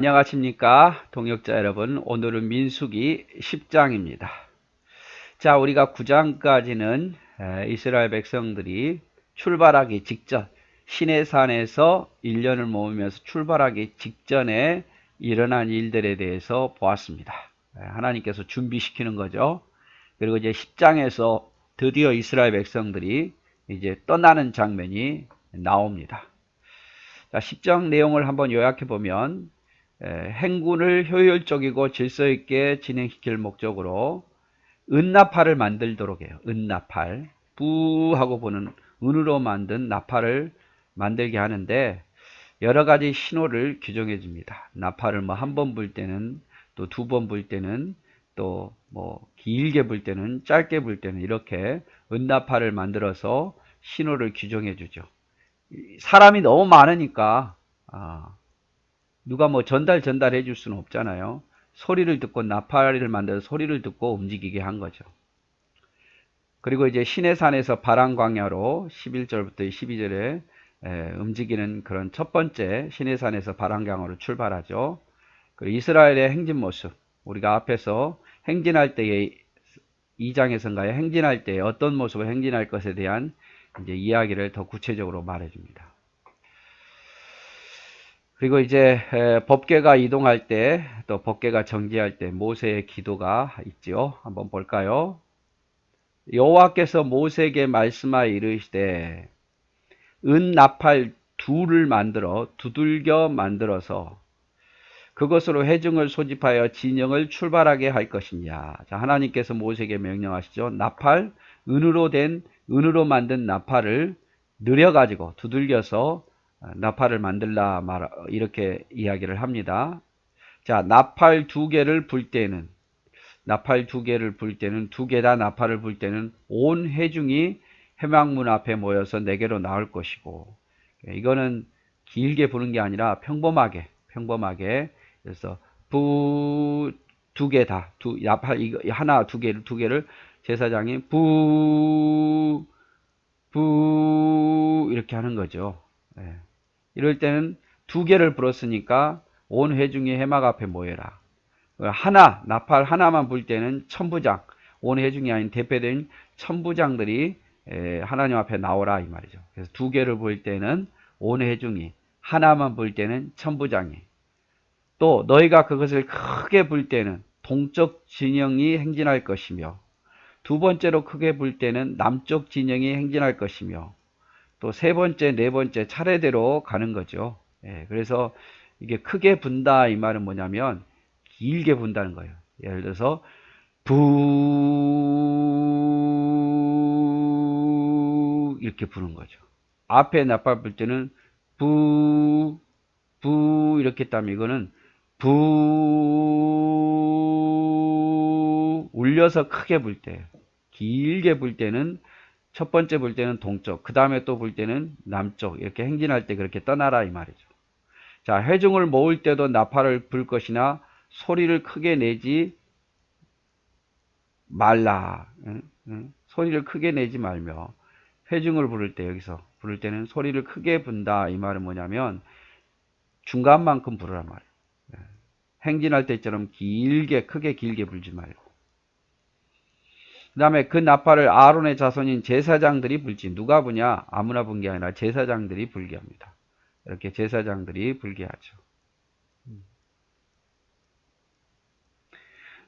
안녕하십니까 동역자 여러분. 오늘은 민수기 10장입니다. 자, 우리가 9장까지는 이스라엘 백성들이 출발하기 직전, 시내산에서 1년을 모으면서 출발하기 직전에 일어난 일들에 대해서 보았습니다. 하나님께서 준비시키는 거죠. 그리고 이제 10장에서 드디어 이스라엘 백성들이 이제 떠나는 장면이 나옵니다. 자, 10장 내용을 한번 요약해 보면 행군을 효율적이고 질서 있게 진행시킬 목적으로 은나팔을 만들도록 해요. 은나팔. 부 하고 보는 은으로 만든 나팔을 만들게 하는데 여러 가지 신호를 규정해 줍니다. 나팔을 뭐 한 번 불 때는, 또 두 번 불 때는, 또 뭐 길게 불 때는, 짧게 불 때는 이렇게 은나팔을 만들어서 신호를 규정해 주죠. 사람이 너무 많으니까 누가 뭐 전달해 줄 수는 없잖아요. 소리를 듣고, 나팔을 만들어서 소리를 듣고 움직이게 한 거죠. 그리고 이제 시내산에서 바람광야로 11절부터 12절에 움직이는 그런 첫 번째 시내산에서 바람광야로 출발하죠. 그리고 이스라엘의 행진 모습, 우리가 앞에서 행진할 때에 2장에서인가요? 행진할 때 어떤 모습을 행진할 것에 대한 이제 이야기를 더 구체적으로 말해줍니다. 그리고 이제 법궤가 이동할 때, 또 법궤가 정지할 때 모세의 기도가 있지요. 한번 볼까요? 여호와께서 모세에게 말씀하여 이르시되 은 나팔 둘을 만들어 두들겨 만들어서 그것으로 회중을 소집하여 진영을 출발하게 할 것이냐. 자, 하나님께서 모세에게 명령하시죠. 나팔, 은으로 만든 나팔을 느려가지고 두들겨서 나팔을 만들라 이렇게 이야기를 합니다. 자, 나팔 두 개를 불 때는 두 개 다 나팔을 불 때는 온 회중이 회막문 앞에 모여서 내게로 나올 것이고, 이거는 길게 부는 게 아니라 평범하게 그래서 두 개 다, 나팔 이거 하나 두 개를 제사장이 부 이렇게 하는 거죠. 예. 이럴 때는 두 개를 불었으니까 온 회중이 회막 앞에 모여라. 나팔 하나만 불 때는 천부장, 온 회중이 아닌 대표된 천부장들이 하나님 앞에 나오라 이 말이죠. 그래서 두 개를 불 때는 온 회중이, 하나만 불 때는 천부장이, 또 너희가 그것을 크게 불 때는 동쪽 진영이 행진할 것이며, 두 번째로 크게 불 때는 남쪽 진영이 행진할 것이며, 또 세 번째, 네 번째 차례대로 가는 거죠. 그래서 이게 크게 분다 이 말은 뭐냐면 길게 분다는 거예요. 예를 들어서 부 이렇게 부는 거죠. 앞에 나팔 불 때는 부 이렇게 했다면 이거는 부 울려서 크게 불 때, 길게 불 때는 첫 번째 불 때는 동쪽, 그 다음에 또 불 때는 남쪽, 이렇게 행진할 때 그렇게 떠나라 이 말이죠. 자, 회중을 모을 때도 나팔을 불 것이나 소리를 크게 내지 말라. 소리를 크게 내지 말며, 회중을 부를 때, 여기서 부를 때는 소리를 크게 분다 이 말은 뭐냐면 중간만큼 부르란 말이에요. 행진할 때처럼 크게 길게 불지 말고. 그 다음에 그 나팔을 아론의 자손인 제사장들이 불지. 누가 부냐? 아무나 분 게 아니라 제사장들이 불게 합니다. 이렇게 제사장들이 불게 하죠.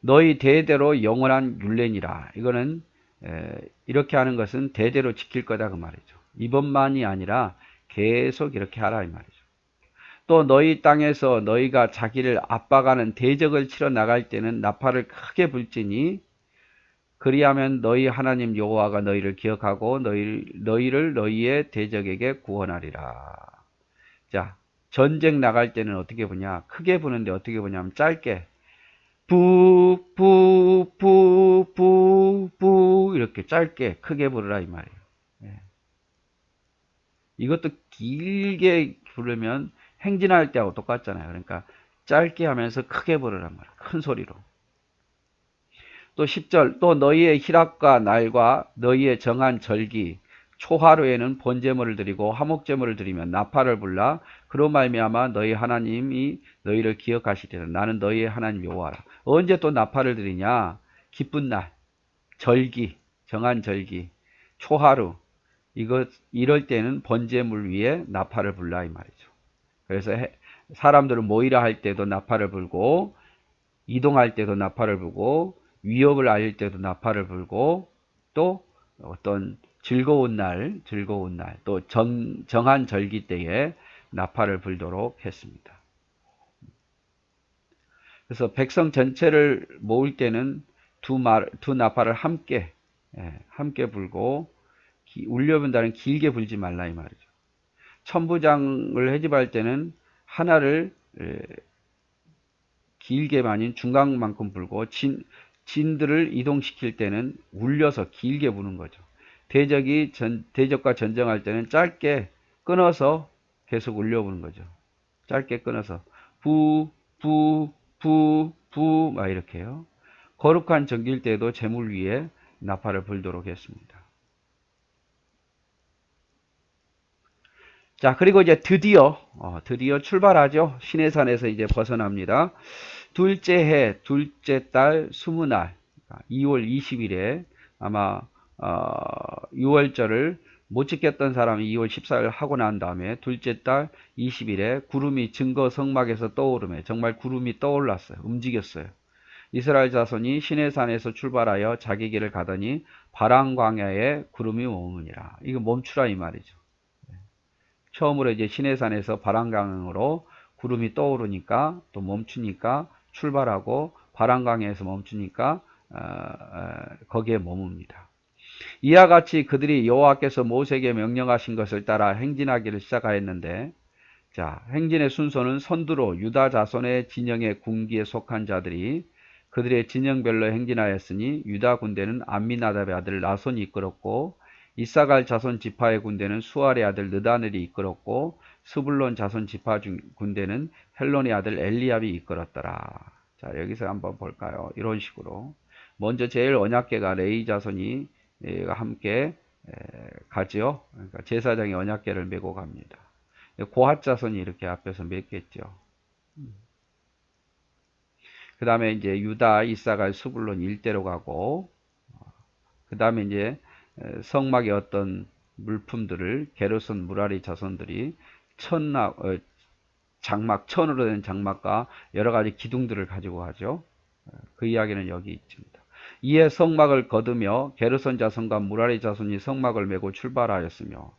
너희 대대로 영원한 율례니라. 이거는 이렇게 하는 것은 대대로 지킬 거다 그 말이죠. 이번만이 아니라 계속 이렇게 하라 이 말이죠. 또 너희 땅에서 너희가 자기를 압박하는 대적을 치러 나갈 때는 나팔을 크게 불지니 그리하면 너희 하나님 여호와가 너희를 기억하고 너희를 너희의 대적에게 구원하리라. 자, 전쟁 나갈 때는 어떻게 부냐? 크게 부는데 어떻게 부냐면 짧게 부 이렇게 짧게 크게 부르라 이 말이에요. 이것도 길게 부르면 행진할 때하고 똑같잖아요. 그러니까 짧게 하면서 크게 부르란 말이에요. 큰 소리로. 또 10절, 또 너희의 희락과 날과 너희의 정한 절기 초하루에는 번제물을 드리고 화목제물을 드리면 나팔을 불라 그로 말미암아 너희 하나님이 너희를 기억하시리라. 나는 너희의 하나님 여호와라. 언제 또 나팔을 드리냐? 기쁜 날, 절기, 정한 절기, 초하루, 이럴 때는 번제물 위에 나팔을 불라 이 말이죠. 그래서 사람들은 모이라 할 때도 나팔을 불고, 이동할 때도 나팔을 불고, 위협을 알릴 때도 나팔을 불고, 또 어떤 즐거운 날, 또 정한 절기 때에 나팔을 불도록 했습니다. 그래서 백성 전체를 모을 때는 두 나팔을 함께 불고, 울려본다는 길게 불지 말라 이 말이죠. 천부장을 해집할 때는 하나를 길게 아닌 중간만큼 불고, 진들을 이동시킬 때는 울려서 길게 부는 거죠. 대적과 전쟁할 때는 짧게 끊어서 계속 울려부는 거죠. 짧게 끊어서 부 막 이렇게요. 거룩한 정기일 때도 제물 위에 나팔을 불도록 했습니다. 자, 그리고 이제 드디어 출발하죠. 시내산에서 이제 벗어납니다. 둘째 해, 둘째 달, 20날, 2월 20일에 아마 6월절을 못 지켰던 사람이 2월 14일 하고 난 다음에 둘째 달 20일에 구름이 증거 성막에서 떠오르며 정말 구름이 떠올랐어요. 움직였어요. 이스라엘 자손이 시내산에서 출발하여 자기 길을 가더니 바람 광야에 구름이 머무니라. 이거 멈추라 이 말이죠. 처음으로 이제 시내산에서 바람강으로 구름이 떠오르니까 또 멈추니까 출발하고 바람강에서 멈추니까 거기에 머뭅니다. 이와 같이 그들이 여호와께서 모세에게 명령하신 것을 따라 행진하기를 시작하였는데, 자, 행진의 순서는 선두로 유다 자손의 진영의 군기에 속한 자들이 그들의 진영별로 행진하였으니, 유다 군대는 암미나답의 아들 나손이 이끌었고, 이사갈 자손 지파의 군대는 수알의 아들 느다넬이 이끌었고, 스불론 자손 지파 군대는 헬론의 아들 엘리압이 이끌었더라. 자, 여기서 한번 볼까요? 이런 식으로 먼저 제일 언약궤가 레위 자손이 함께 가죠. 그러니까 제사장이 언약궤를 메고 갑니다. 고핫 자손이 이렇게 앞에서 맺겠죠. 그 다음에 이제 유다, 이사갈, 스불론 일대로 가고, 그 다음에 이제 성막의 어떤 물품들을 게르손 무라리 자손들이 장막, 천으로 된 장막과 여러 가지 기둥들을 가지고 가죠. 그 이야기는 여기 있습니다. 이에 성막을 거두며 게르손 자손과 무라리 자손이 성막을 메고 출발하였으며,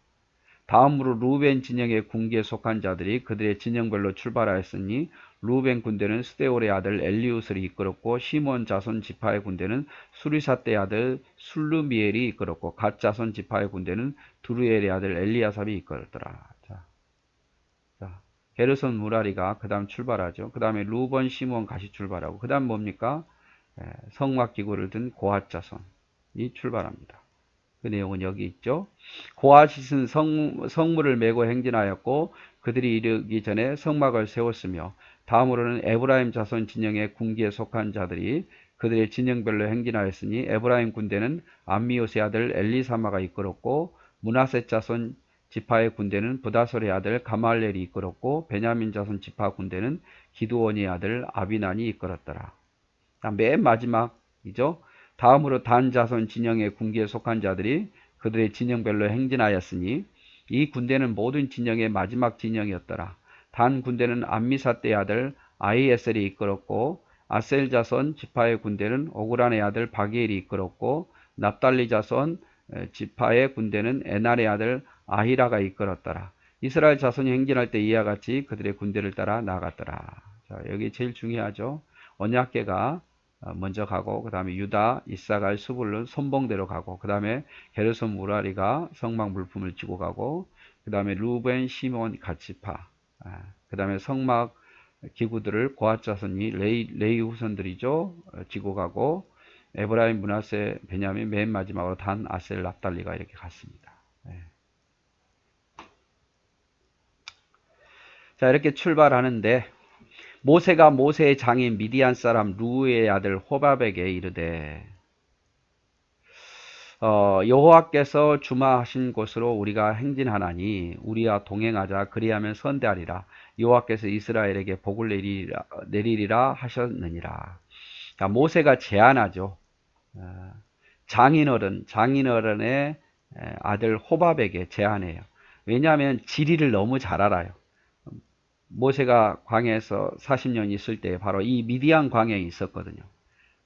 다음으로 루벤 진영의 군기에 속한 자들이 그들의 진영별로 출발하였으니, 루벤 군대는 스데올의 아들 엘리우스를 이끌었고, 시몬 자손 지파의 군대는 수리사떼의 아들 술루미엘이 이끌었고, 갓 자손 지파의 군대는 두루엘의 아들 엘리아삽이 이끌었더라. 자, 게르손 무라리가 그 다음 출발하죠. 그 다음에 루번, 시몬, 갓이 출발하고, 그 다음 뭡니까? 성막 기구를 든 고핫 자손이 출발합니다. 그 내용은 여기 있죠. 고핫은 성물을 메고 행진하였고, 그들이 이르기 전에 성막을 세웠으며, 다음으로는 에브라임 자손 진영의 군기에 속한 자들이 그들의 진영별로 행진하였으니, 에브라임 군대는 암미옷의 아들 엘리사마가 이끌었고, 므낫세 자손 지파의 군대는 부다솔의 아들 가말렐이 이끌었고, 베냐민 자손 지파 군대는 기드온의 아들 아비난이 이끌었더라. 맨 마지막이죠. 다음으로 단 자손 진영의 군기에 속한 자들이 그들의 진영별로 행진하였으니, 이 군대는 모든 진영의 마지막 진영이었더라. 단 군대는 암미사떼의 아들 아히에셀이 이끌었고, 아셀 자손 지파의 군대는 오그란의 아들 바기엘이 이끌었고, 납달리 자손 지파의 군대는 에날의 아들 아히라가 이끌었더라. 이스라엘 자손이 행진할 때 이와 같이 그들의 군대를 따라 나갔더라. 자, 여기 제일 중요하죠. 언약궤가 먼저 가고, 그 다음에 유다, 이사갈, 스불론 선봉대로 가고, 그 다음에 게르손 무라리가 성막 물품을 지고 가고, 그 다음에 루벤, 시몬, 갓지파, 그 다음에 성막 기구들을 고핫 자손이 레이 후손들이죠, 지고 가고, 에브라임, 므낫세, 베냐민, 맨 마지막으로 단, 아셀, 납달리가 이렇게 갔습니다. 자, 이렇게 출발하는데, 모세가 모세의 장인 미디안 사람 루의 아들 호밥에게 이르되, 여호와께서 주마하신 곳으로 우리가 행진하나니 우리와 동행하자. 그리하면 선대하리라. 여호와께서 이스라엘에게 복을 내리리라 하셨느니라. 그러니까 모세가 제안하죠. 장인어른의 아들 호밥에게 제안해요. 왜냐하면 지리를 너무 잘 알아요. 모세가 광야에서 40년 있을 때 바로 이 미디안 광야에 있었거든요.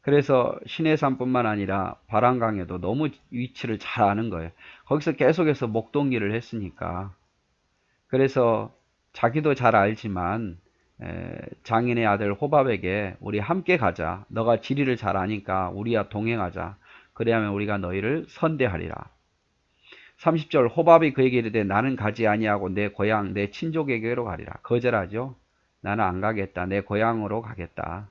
그래서 시내산뿐만 아니라 바람강에도 너무 위치를 잘 아는 거예요. 거기서 계속해서 목동기를 했으니까. 그래서 자기도 잘 알지만 장인의 아들 호밥에게 우리 함께 가자. 너가 지리를 잘 아니까 우리와 동행하자. 그래야면 우리가 너희를 선대하리라. 30절 호밥이 그에게 이르되 나는 가지 아니하고 내 고향 내 친족에게로 가리라. 거절하죠. 나는 안 가겠다. 내 고향으로 가겠다.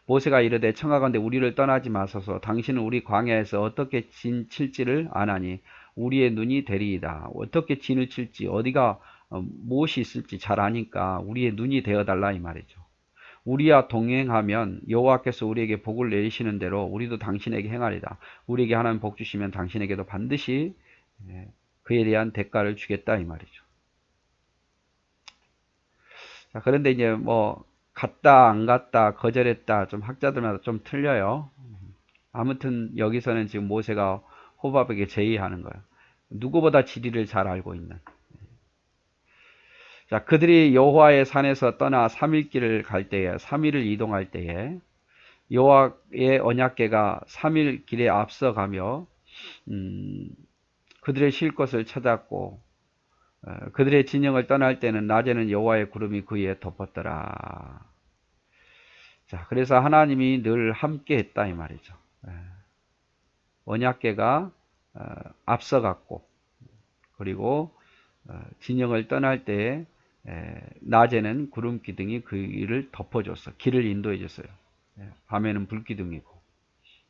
모세가 이르되 청하건대 우리를 떠나지 마소서. 당신은 우리 광야에서 어떻게 진 칠지를 아나니 우리의 눈이 되리이다. 어떻게 진을 칠지 어디가 무엇이 있을지 잘 아니까 우리의 눈이 되어달라 이 말이죠. 우리와 동행하면 여호와께서 우리에게 복을 내리시는 대로 우리도 당신에게 행하리다. 우리에게 하나님 복 주시면 당신에게도 반드시 그에 대한 대가를 주겠다 이 말이죠. 자, 그런데 이제 뭐 갔다 안 갔다 거절했다 좀 학자들마다 좀 틀려요. 아무튼 여기서는 지금 모세가 호밥에게 제의하는 거예요. 누구보다 지리를 잘 알고 있는. 자, 그들이 여호와의 산에서 떠나 3일 길을 갈 때에 3일을 이동할 때에 여호와의 언약궤가 3일 길에 앞서가며 그들의 쉴 곳을 찾았고 그들의 진영을 떠날 때는 낮에는 여호와의 구름이 그 위에 덮었더라. 자, 그래서 하나님이 늘 함께 했다 이 말이죠. 언약궤가 앞서갔고 그리고 진영을 떠날 때에 낮에는 구름 기둥이 그 위를 덮어줬어. 길을 인도해 줬어요. 밤에는 불 기둥이고.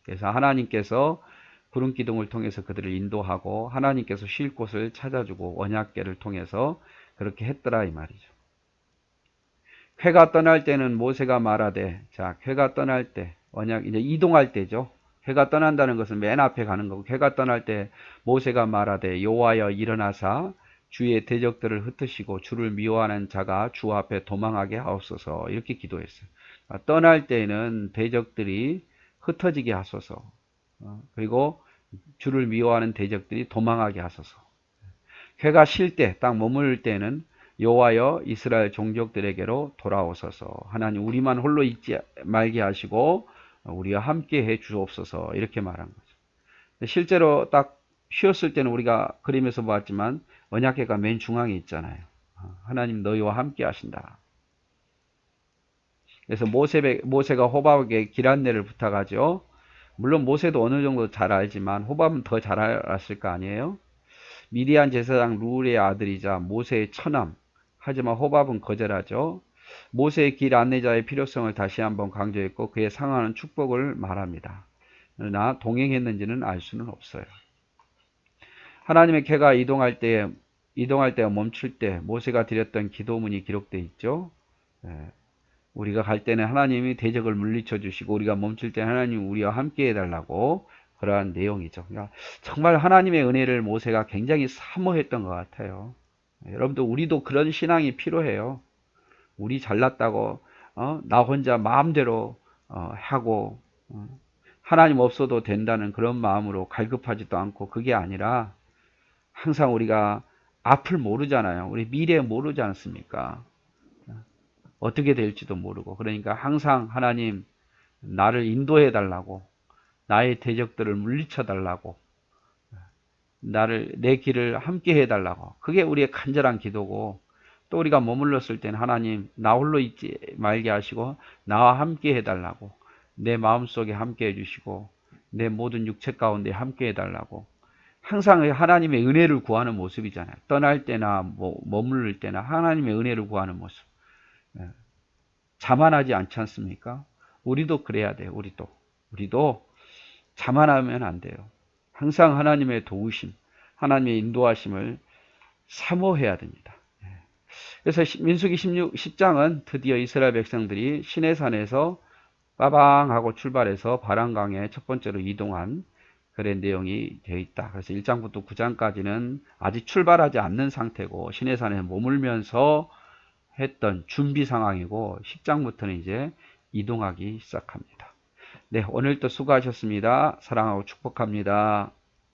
그래서 하나님께서 구름 기둥을 통해서 그들을 인도하고 하나님께서 쉴 곳을 찾아주고 언약궤를 통해서 그렇게 했더라 이 말이죠. 궤가 떠날 때는 모세가 말하되, 자, 궤가 떠날 때 언약 이제 이동할 때죠. 궤가 떠난다는 것은 맨 앞에 가는 거고, 궤가 떠날 때 모세가 말하되 여호와여 일어나사 주의 대적들을 흩으시고 주를 미워하는 자가 주 앞에 도망하게 하옵소서. 이렇게 기도했어요. 떠날 때는 대적들이 흩어지게 하소서. 그리고 주를 미워하는 대적들이 도망하게 하소서. 궤가 쉴 때, 딱 머물 때는 여호와여 이스라엘 종족들에게로 돌아오소서. 하나님 우리만 홀로 있지 말게 하시고 우리와 함께 해 주옵소서. 이렇게 말한 거죠. 실제로 딱 쉬었을 때는 우리가 그림에서 보았지만 언약궤가 맨 중앙에 있잖아요. 하나님 너희와 함께 하신다. 그래서 모세가 호밥에게 길 안내를 부탁하죠. 물론 모세도 어느 정도 잘 알지만 호밥은 더 잘 알았을 거 아니에요. 미디안 제사장 룰의 아들이자 모세의 처남. 하지만 호밥은 거절하죠. 모세의 길 안내자의 필요성을 다시 한번 강조했고 그에 상하는 축복을 말합니다. 그러나 동행했는지는 알 수는 없어요. 하나님의 궤가 이동할 때 멈출 때 모세가 드렸던 기도문이 기록되어 있죠. 우리가 갈 때는 하나님이 대적을 물리쳐 주시고 우리가 멈출 때 하나님 우리와 함께 해달라고 그러한 내용이죠. 그러니까 정말 하나님의 은혜를 모세가 굉장히 사모했던 것 같아요. 여러분들 우리도 그런 신앙이 필요해요. 우리 잘났다고 나 혼자 마음대로 하고 하나님 없어도 된다는 그런 마음으로 갈급하지도 않고 그게 아니라 항상 우리가 앞을 모르잖아요. 우리 미래 모르지 않습니까? 어떻게 될지도 모르고 그러니까 항상 하나님 나를 인도해 달라고 나의 대적들을 물리쳐 달라고 내 길을 함께 해 달라고 그게 우리의 간절한 기도고 또 우리가 머물렀을 때는 하나님 나 홀로 있지 말게 하시고 나와 함께 해 달라고 내 마음속에 함께 해 주시고 내 모든 육체 가운데 함께 해 달라고 항상 하나님의 은혜를 구하는 모습이잖아요. 떠날 때나 머무를 때나 하나님의 은혜를 구하는 모습. 자만하지 않지 않습니까? 우리도 그래야 돼요. 우리도 자만하면 안 돼요. 항상 하나님의 도우심, 하나님의 인도하심을 사모해야 됩니다. 그래서 민수기 10장은 드디어 이스라엘 백성들이 시내산에서 빠방하고 출발해서 바람강에 첫 번째로 이동한 그런 내용이 되어 있다. 그래서 1장부터 9장까지는 아직 출발하지 않는 상태고 시내산에 머물면서 했던 준비 상황이고 10장부터는 이제 이동하기 시작합니다. 네, 오늘도 수고하셨습니다. 사랑하고 축복합니다.